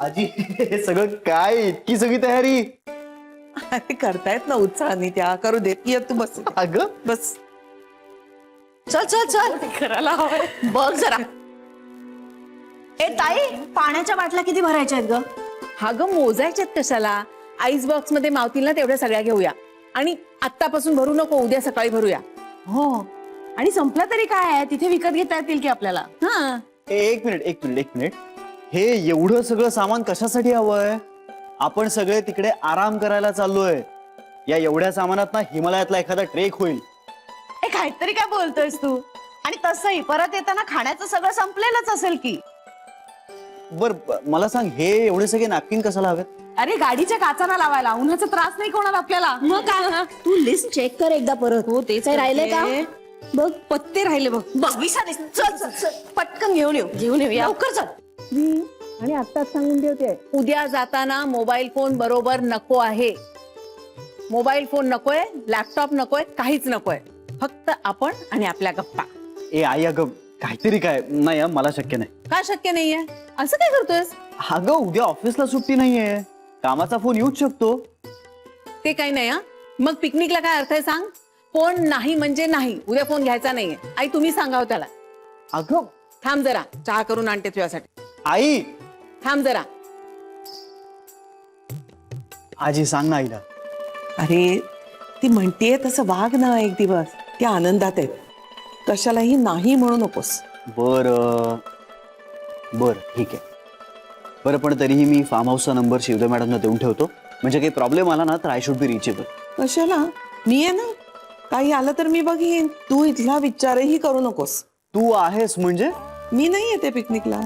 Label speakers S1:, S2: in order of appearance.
S1: आजी हे सगळं काय इतकी सगळी तयारी?
S2: अरे करतायत ना उत्साहाने त्या करू देत ये तू बस
S1: अगं
S2: बस
S3: चल चल चल
S2: करायला हवंय
S3: बघ जरा. ए ताई, पाण्याच्या बाटल्या किती भरायच्या आहेत ग?
S4: हा ग मोजायच्यात कशाला? आईस बॉक्स मध्ये मावतील ना तेवढ्या सगळ्या घेऊया आणि आत्तापासून भरू नको, उद्या सकाळी भरूया.
S3: हो, आणि संपला तरी काय आहे, तिथे विकत घेता येतील की आपल्याला.
S4: हा
S1: एक मिनिट हे एवढं सगळं सामान कशासाठी हवंय? आपण सगळे तिकडे आराम करायला चाललोय. या एवढ्या सामानात ना हिमालयातला एखादा ट्रेक होईल.
S3: ए काहीतरी काय बोलतोयस तू? आणि तसंही परत येताना खाण्याचं सगळं संपलेलंच असेल की.
S1: बर मला सांग, हे एवढे सगळे नॅपकिन कशाला हवेत?
S3: अरे गाडीच्या काचाला लावायला, उन्हाचा त्रास नाही होणार आपल्याला.
S5: मग काय तू लिस्ट चेक कर एकदा परत.
S3: हो तेच
S5: काय राहिलंय का? बघ
S3: पत्ते राहिले बघ. बघिसा चल चल चल पटकन घेऊन येऊ लवकर चल.
S4: आणि आत्ताच सांगून ठेवते, उद्या जाताना मोबाईल फोन बरोबर नको आहे. मोबाईल फोन नकोय, लॅपटॉप नकोय, काहीच नकोय. फक्त आपण आणि आपल्या गप्पा.
S1: ए आई अगं काहीतरी काय नाही हं, मला शक्य नाही.
S4: का शक्य नाहीये? असं काय करतोयस?
S1: अगं उद्या ऑफिसला सुट्टी नाहीये, कामाचा फोन येऊच शकतो.
S4: ते काही नाही. हा मग पिकनिकला काय अर्थ आहे सांग? फोन नाही म्हणजे नाही, उद्या फोन घ्यायचा नाहीये. आई तुम्ही सांगाव त्याला.
S1: अगं
S4: थांब जरा, चहा करून आणते तुझ्यासाठी.
S1: आई,
S4: थांब जरा.
S1: आजी सांग ना आईला.
S2: अरे ती म्हणतीये तसं वाग ना एक दिवस. त्या आनंदात आहेत, कशालाही नाही म्हणू नकोस.
S1: बर ठीक आहे. बरं पण तरीही मी फार्म हाऊसचा नंबर शिवदे मॅडमला देऊन ठेवतो, म्हणजे काही प्रॉब्लेम आला ना तर आय शुड बी रिचेबल.
S2: कशाला? मी आहे ना, काही आलं तर मी बघीन. तू इथला विचारही करू नकोस.
S1: तू आहेस म्हणजे?
S2: मी नाही येते पिकनिकला.